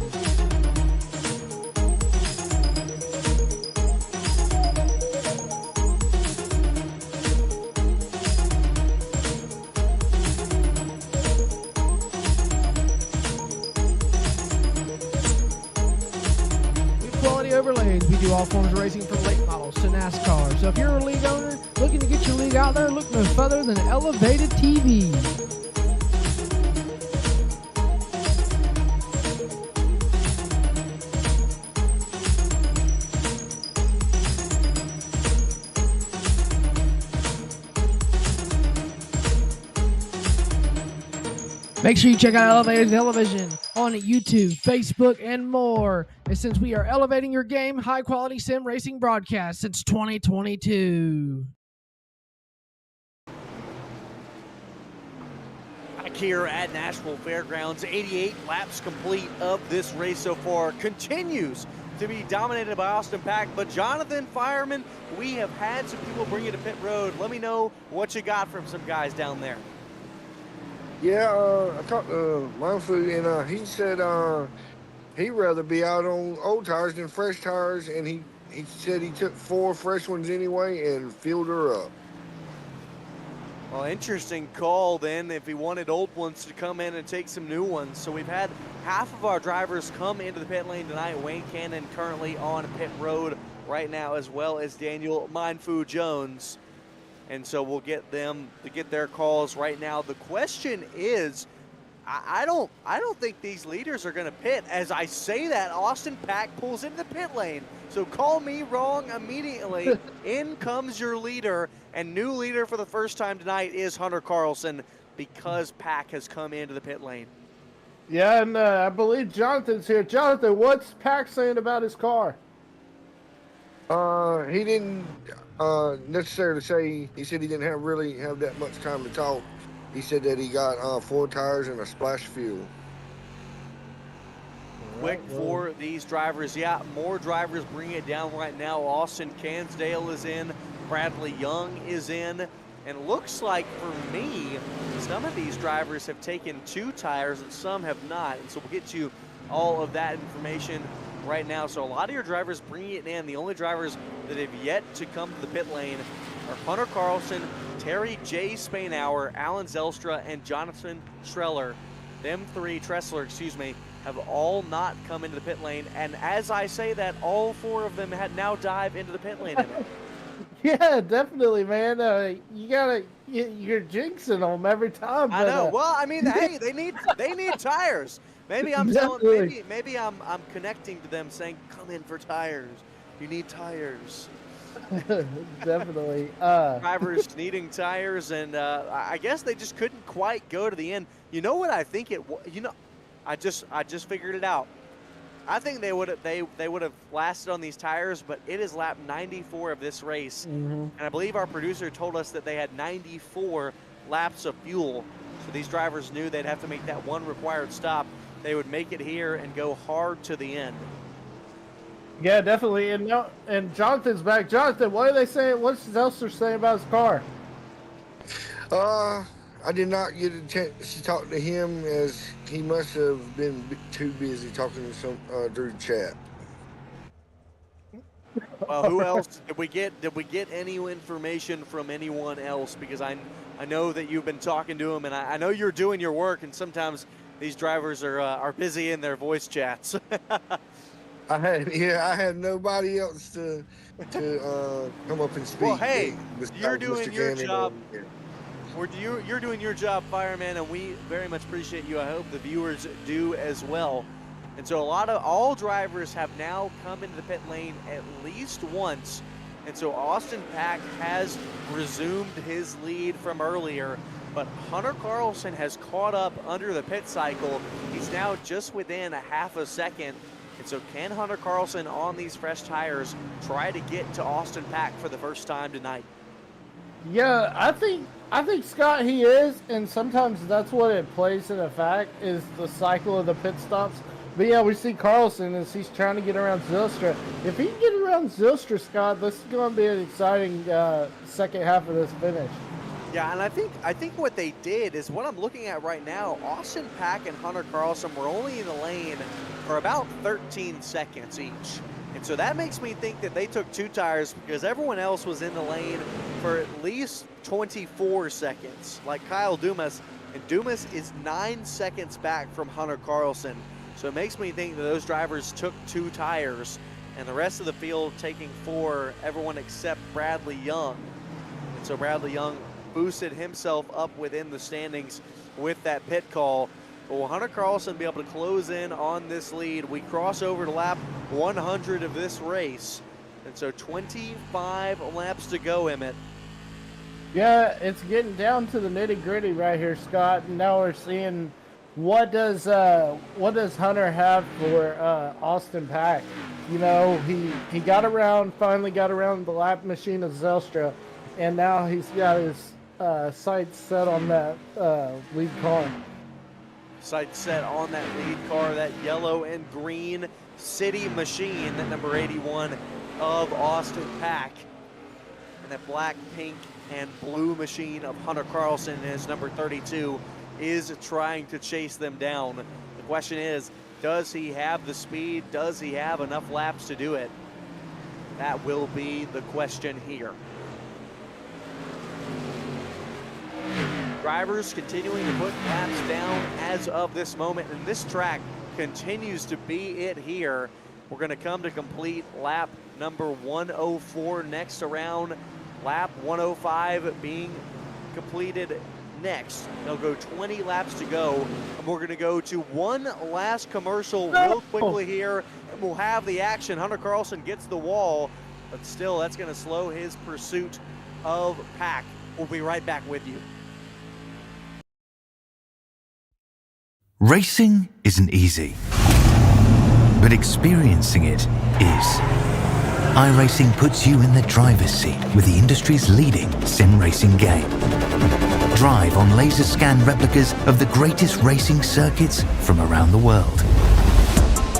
Overlays. We do all forms of racing from late models to NASCAR. So if you're a league owner looking to get your league out there, look no further than Elevated TV. Make sure you check out Elevated Television on YouTube, Facebook, and more. And since we are elevating your game, high-quality sim racing broadcast since 2022. Back here at Nashville Fairgrounds, 88 laps complete of this race so far. Continues to be dominated by Austin Pack, but Jonathan Fireman, we have had some people bring you to pit road. Let me know what you got from some guys down there. Yeah, I talked to Manfu, and he said he'd rather be out on old tires than fresh tires, and he said he took 4 fresh ones anyway and filled her up. Well, interesting call then if he wanted old ones to come in and take some new ones. So we've had half of our drivers come into the pit lane tonight. Wayne Cannon currently on pit road right now, as well as Daniel Manfu Jones. And so we'll get them to get their calls right now. The question is, I don't think these leaders are going to pit. As I say that, Austin Pack pulls into the pit lane. So call me wrong immediately. In comes your leader, and new leader for the first time tonight is Hunter Carlson because Pack has come into the pit lane. Yeah, and I believe Jonathan's here. Jonathan, what's Pack saying about his car? He didn't necessarily say. He said he didn't really have that much time to talk. He said that he got 4 tires and a splash of fuel. Quick for these drivers. Yeah, more drivers bringing it down right now. Austin Cansdale is in. Bradley Young is in. And looks like for me, some of these drivers have taken 2 tires and some have not. And so we'll get you all of that information right now. So a lot of your drivers bringing it in. The only drivers that have yet to come to the pit lane are Hunter Carlson, Terry J. Spainhour, Alan Zelstra, and Jonathan Tressler. Them 3, have all not come into the pit lane. And as I say that, all 4 of them had now dive into the pit lane. Yeah, definitely, man. You're jinxing them every time. I know. Well, I mean, hey, they need tires. Maybe I'm telling, maybe I'm connecting to them saying, come in for tires. You need tires. Definitely. Drivers needing tires, and I guess they just couldn't quite go to the end. You know what I think it was? You know, I just figured it out. I think they would have lasted on these tires, but it is lap 94 of this race, and I believe our producer told us that they had 94 laps of fuel. So these drivers knew they'd have to make that one required stop. They would make it here and go hard to the end. Yeah, definitely. And Jonathan's back. Jonathan, what are they saying? What's Zelstra saying about his car? I did not get a chance to talk to him, as he must have been too busy talking to some through chat. Well, who else did we get? Did we get any information from anyone else? Because I know that you've been talking to him, and I know you're doing your work, and sometimes these drivers are busy in their voice chats. I had nobody else to come up and speak. Well, hey, besides you're doing Mr. your Cannon job. and- You're doing your job, fireman, and we very much appreciate you. I hope the viewers do as well. And so all drivers have now come into the pit lane at least once. And so Austin Pack has resumed his lead from earlier, but Hunter Carlson has caught up under the pit cycle. He's now just within a half a second. And so can Hunter Carlson on these fresh tires try to get to Austin Pack for the first time tonight? Yeah, I think Scott, he is, and sometimes that's what it plays in effect is the cycle of the pit stops. But yeah, we see Carlson as he's trying to get around Zylstra. If he can get around Zylstra, Scott, this is going to be an exciting second half of this finish. Yeah, and I think what they did is what I'm looking at right now. Austin Pack and Hunter Carlson were only in the lane for about 13 seconds each. And so that makes me think that they took 2 tires because everyone else was in the lane for at least 24 seconds, like Kyle Dumas. And Dumas is 9 seconds back from Hunter Carlson. So it makes me think that those drivers took 2 tires and the rest of the field taking 4, everyone except Bradley Young. And so Bradley Young boosted himself up within the standings with that pit call. But will Hunter Carlson be able to close in on this lead? We cross over to lap 100 of this race. And so 25 laps to go, Emmett. Yeah, it's getting down to the nitty gritty right here, Scott. And now we're seeing what does Hunter have for Austin Pack. You know, he finally got around the lap machine of Zylstra, and now he's got his sights set on that lead car. Sights set on that lead car, that yellow and green city machine, that number 81 of Austin Pack. And that black, pink, and blue machine of Hunter Carlson and his number 32 is trying to chase them down. The question is, does he have the speed? Does he have enough laps to do it? That will be the question here. Drivers continuing to put laps down as of this moment, and this track continues to be it here. We're going to come to complete lap number 104 next around. Lap 105 being completed next. They'll go 20 laps to go, and we're going to go to one last commercial real quickly here, and we'll have the action. Hunter Carlson gets the wall, but still that's going to slow his pursuit of Pack. We'll be right back with you. Racing isn't easy, but experiencing it is. Iracing puts you in the driver's seat with the industry's leading sim racing game. Drive on laser scan replicas of the greatest racing circuits from around the world.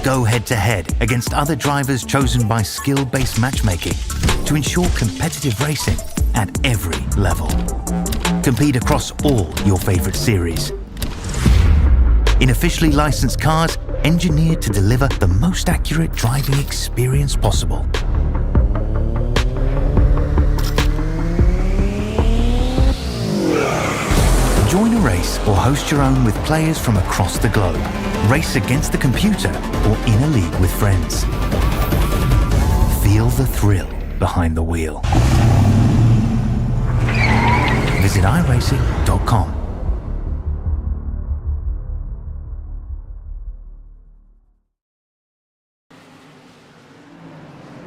Go head to head against other drivers chosen by skill-based matchmaking to ensure competitive racing at every level. Compete across all your favorite series. In officially licensed cars, engineered to deliver the most accurate driving experience possible. Join a race or host your own with players from across the globe. Race against the computer or in a league with friends. Feel the thrill behind the wheel. Visit iracing.com.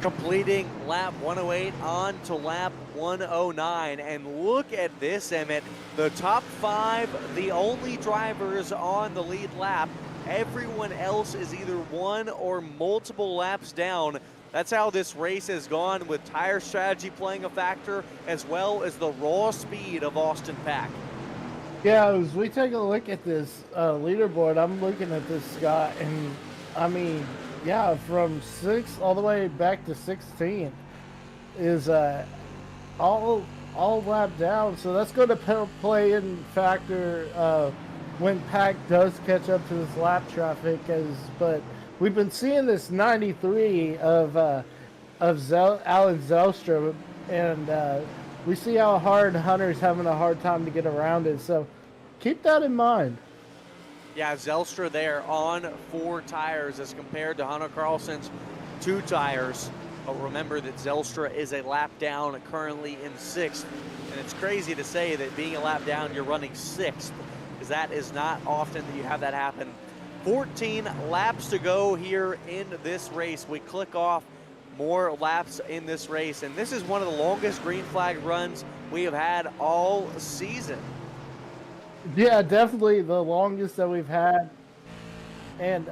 Completing lap 108 on to lap 109. And look at this, Emmett. The top 5, the only drivers on the lead lap. Everyone else is either 1 or multiple laps down. That's how this race has gone, with tire strategy playing a factor, as well as the raw speed of Austin Pack. Yeah, as we take a look at this leaderboard, I'm looking at this, Scott, and I mean, yeah, from 6 all the way back to 16 is all lap down. So that's going to play in factor when Pack does catch up to this lap traffic. But we've been seeing this 93 of Alan Zylstra, and we see how hard Hunter's having a hard time to get around it. So keep that in mind. Yeah, Zelstra there on 4 tires as compared to Hunter Carlson's 2 tires. But remember that Zelstra is a lap down, currently in 6th. And it's crazy to say that being a lap down, you're running 6th, because that is not often that you have that happen. 14 laps to go here in this race. We click off more laps in this race, and this is one of the longest green flag runs we have had all season. Yeah, definitely the longest that we've had. And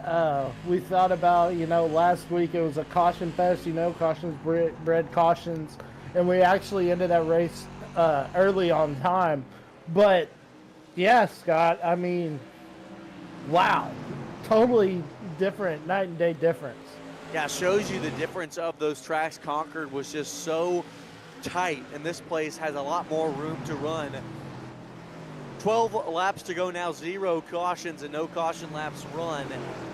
we thought about, last week it was a caution fest, cautions bred cautions. And we actually ended that race early on time. But, yeah, Scott, I mean, wow. Totally different, night and day difference. Yeah, shows you the difference of those tracks. Concord was just so tight, and this place has a lot more room to run. 12 laps to go now, 0 cautions and no caution laps run,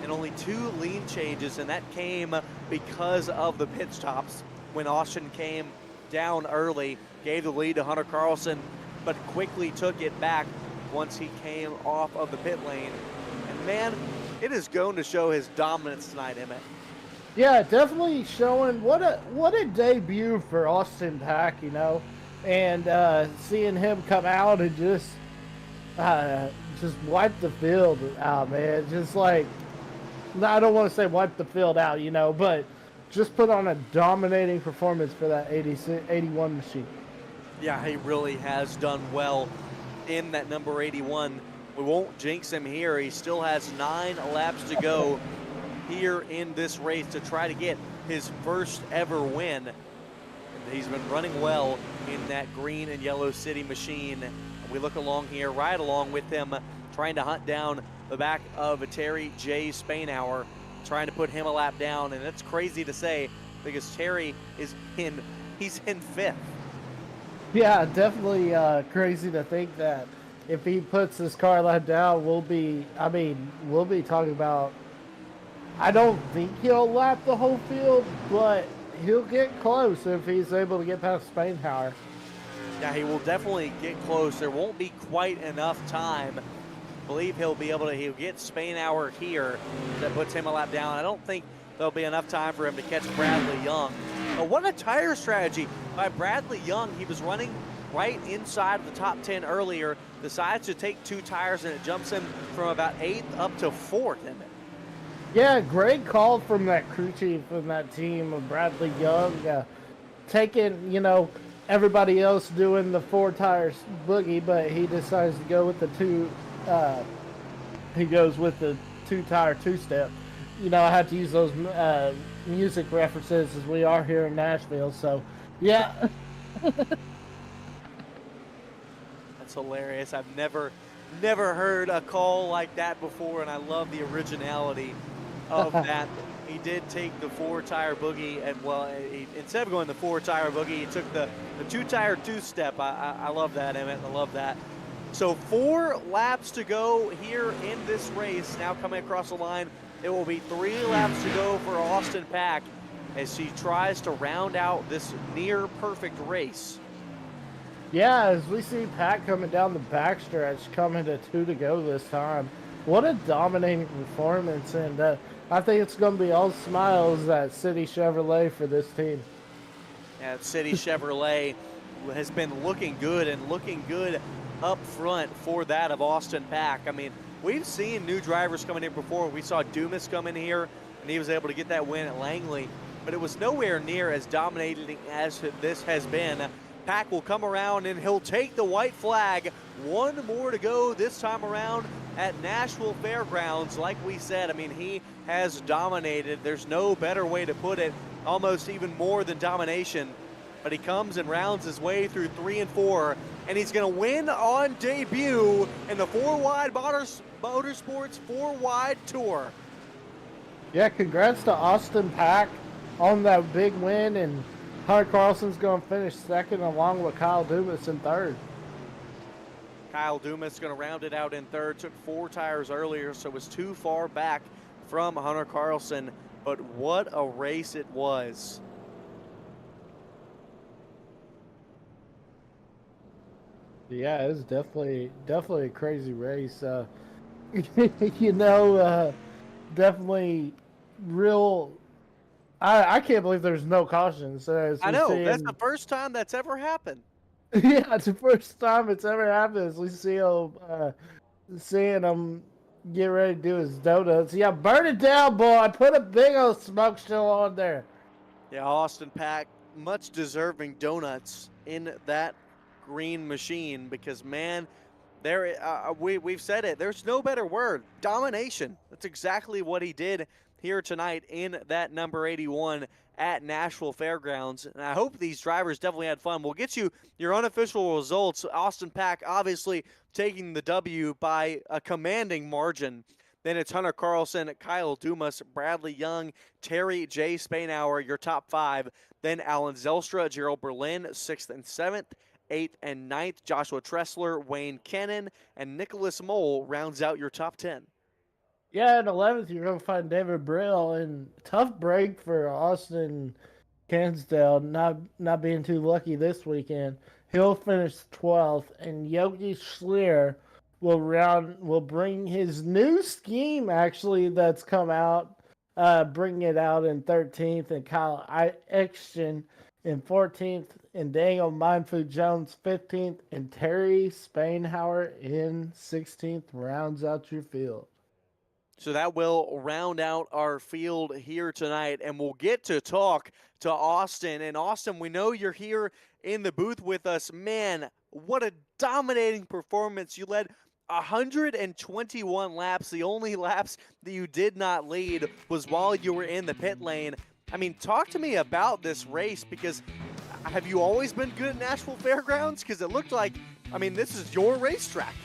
and only 2 lean changes, and that came because of the pit stops when Austin came down early, gave the lead to Hunter Carlson, but quickly took it back once he came off of the pit lane. And man, it is going to show his dominance tonight, Emmett. Yeah, definitely showing what a debut for Austin Pack, and seeing him come out and just wipe the field out, man. Just like, I don't want to say wipe the field out, but just put on a dominating performance for that 81 machine. Yeah, he really has done well in that number 81. We won't jinx him here. He still has 9 laps to go here in this race to try to get his first ever win. And he's been running well in that green and yellow city machine. And we look along here, right along with him, trying to hunt down the back of Terry J. Spainhour, trying to put him a lap down. And that's crazy to say because Terry is he's in 5th. Yeah, definitely crazy to think that if he puts his car lap down, we'll be talking about, I don't think he'll lap the whole field, but he'll get close if he's able to get past Spainhour. Yeah, he will definitely get close. There won't be quite enough time. I believe he'll get Spainhour here. That puts him a lap down. I don't think there'll be enough time for him to catch Bradley Young. But what a tire strategy by Bradley Young. He was running right inside of the top 10 earlier, decides to take 2 tires, and it jumps him from about 8th up to 4th. Yeah, great call from that crew chief from that team of Bradley Young, taking, everybody else doing the 4 tires boogie, but he decides to go with the 2. He goes with the 2 tire 2-step. I had to use those music references as we are here in Nashville. So, yeah. That's hilarious. I've never heard a call like that before, and I love the originality of that. He did take the 4 tire boogie, and instead of going the 4 tire boogie, he took the 2 tire 2-step. I love that, Emmett. I love that. So 4 laps to go here in this race. Now coming across the line, it will be 3 laps to go for Austin Pack as he tries to round out this near perfect race. Yeah, as we see Pack coming down the backstretch, coming to 2 to go this time. What a dominating performance, and I think it's going to be all smiles at City Chevrolet for this team. Yeah, City Chevrolet has been looking good up front for that of Austin Pack. I mean, we've seen new drivers coming in before. We saw Dumas come in here, and he was able to get that win at Langley, but it was nowhere near as dominating as this has been. Pack will come around, and he'll take the white flag. 1 more to go this time around at Nashville Fairgrounds. Like we said, I mean, he has dominated. There's no better way to put it, almost even more than domination. But he comes and rounds his way through 3 and 4, and he's going to win on debut in the 4Wide Motorsports 4Wide Tour. Yeah, congrats to Austin Pack on that big win, and Hunter Carlson's going to finish 2nd along with Kyle Dumas in 3rd. Kyle Dumas going to round it out in 3rd. Took 4 tires earlier, so was too far back from Hunter Carlson. But what a race it was. Yeah, it was definitely a crazy race. you know, definitely real. I can't believe there's no cautions. As I we're know, that's seeing, the first time that's ever happened. yeah, it's the first time it's ever happened. As we see him, seeing him get ready to do his donuts. Yeah, burn it down, boy. Put a big old smoke show on there. Yeah, Austin Pack, much deserving donuts in that green machine because, man, we've said it. There's no better word. Domination. That's exactly what he did here tonight in that number 81 at Nashville Fairgrounds. And I hope these drivers definitely had fun. We'll get you your unofficial results. Austin Pack obviously taking the W by a commanding margin. Then it's Hunter Carlson, Kyle Dumas, Bradley Young, Terry J. Spainhour, your top 5. Then Alan Zelstra, Gerald Berlin, 6th and 7th. 8th and 9th, Joshua Tressler, Wayne Kennan, and Nicholas Mole rounds out your top 10. Yeah, in 11th, you're going to find David Brill. And tough break for Austin Cansdale, not being too lucky this weekend. He'll finish 12th. And Yogi Schleer will bring his new scheme, actually, that's come out, bring it out in 13th. And Kyle Exton in 14th. And Daniel Mindfood Jones 15th. And Terry Spainhour in 16th rounds out your field. So that will round out our field here tonight, and we'll get to talk to Austin. And Austin, we know you're here in the booth with us. Man, what a dominating performance. You led 121 laps. The only laps that you did not lead was while you were in the pit lane. I mean, talk to me about this race, because have you always been good at Nashville Fairgrounds? Because it looked like, I mean, this is your racetrack.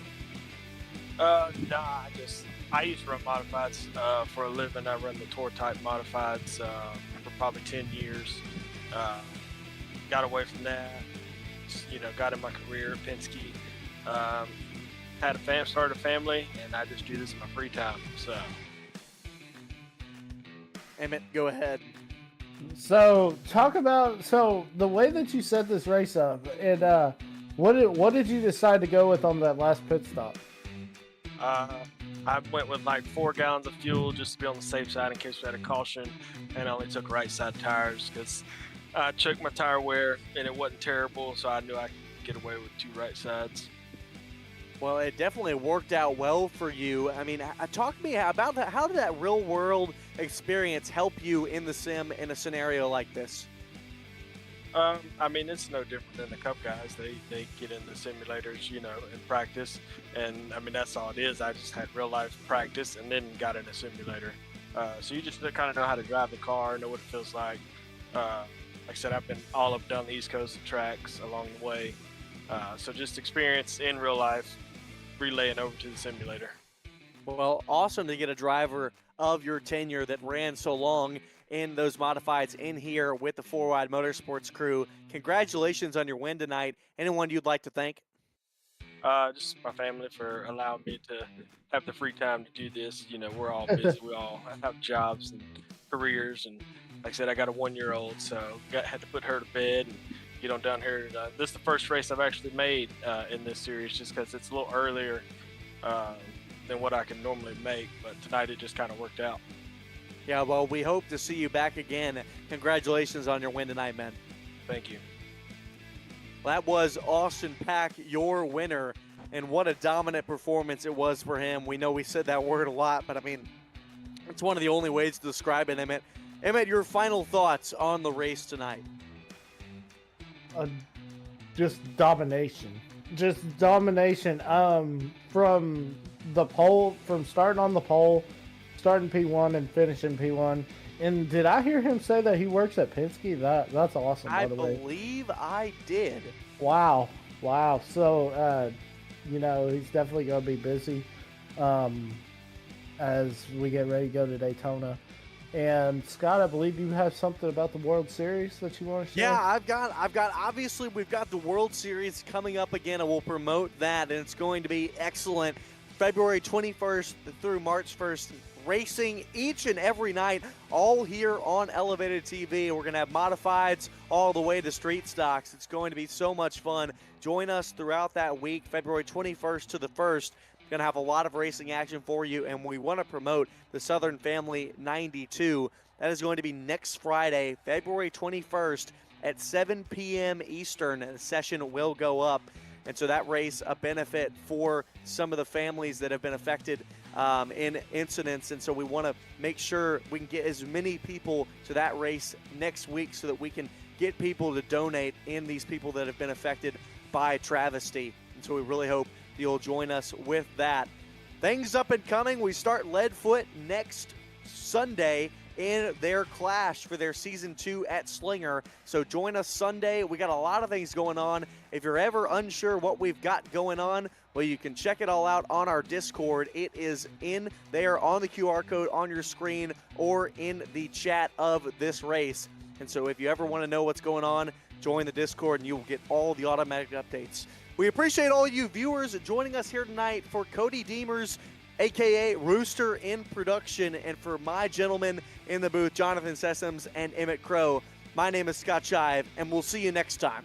I used to run modifieds for a living. I run the tour type modifieds for probably 10 years. Got away from that, got in my career at Penske. Started a family, and I just do this in my free time. So, Emmett, go ahead. So the way that you set this race up, and what did you decide to go with on that last pit stop? I went with like 4 gallons of fuel just to be on the safe side in case we had a caution, and I only took right side tires because I checked my tire wear and it wasn't terrible, so I knew I could get away with 2 right sides. Well, it definitely worked out well for you. I mean, talk to me about that. How did that real world experience help you in the sim in a scenario like this? I mean, it's no different than the Cup guys. They get in the simulators, and practice. And, I mean, that's all it is. I just had real life practice and then got in a simulator. So you just kind of know how to drive the car, know what it feels like. Like I said, I've been all up down the East Coast of tracks along the way. So just experience in real life, relaying over to the simulator. Well, awesome to get a driver of your tenure that ran so long in those modifieds in here with the 4Wide Motorsports crew. Congratulations on your win tonight. Anyone you'd like to thank? Just my family for allowing me to have the free time to do this. We're all busy. We all have jobs and careers. And like I said, I got a 1-year-old, so had to put her to bed and get on down here. This is the first race I've actually made in this series, just because it's a little earlier than what I can normally make. But tonight it just kind of worked out. Yeah, well, we hope to see you back again. Congratulations on your win tonight, man. Thank you. That was Austin Pack, your winner, and what a dominant performance it was for him. We know we said that word a lot, but I mean, it's one of the only ways to describe it, Emmett. Emmett, your final thoughts on the race tonight? Just domination. Just domination. From the pole, from starting on the pole, starting P1 and finishing P1. And did I hear him say that he works at Penske? That's awesome, by the way. I believe I did. Wow. So, he's definitely going to be busy as we get ready to go to Daytona. And Scott, I believe you have something about the World Series that you want to share? Yeah, I've got obviously we've got the World Series coming up again, and we'll promote that, and it's going to be excellent. February 21st through March 1st, racing each and every night, all here on Elevated TV. We're going to have modifieds all the way to street stocks. It's going to be so much fun. Join us throughout that week, February 21st to the 1st, Going to have a lot of racing action for you, and we want to promote the Southern Family 92. That is going to be next Friday, February 21st at 7 p.m. Eastern. The session will go up. And so that race, a benefit for some of the families that have been affected in incidents. And so we want to make sure we can get as many people to that race next week so that we can get people to donate in these people that have been affected by travesty. And so we really hope you'll join us with that. Things up and coming. We start Leadfoot next Sunday in their clash for their season 2 at Slinger. So join us Sunday. We got a lot of things going on. If you're ever unsure what we've got going on, well, you can check it all out on our Discord. It is in there on the QR code on your screen or in the chat of this race. And so if you ever want to know what's going on, join the Discord and you will get all the automatic updates. We appreciate all you viewers joining us here tonight for Cody Deemers, a.k.a. Rooster in production, and for my gentlemen in the booth, Jonathan Sessoms and Emmett Crow. My name is Scott Shive, and we'll see you next time.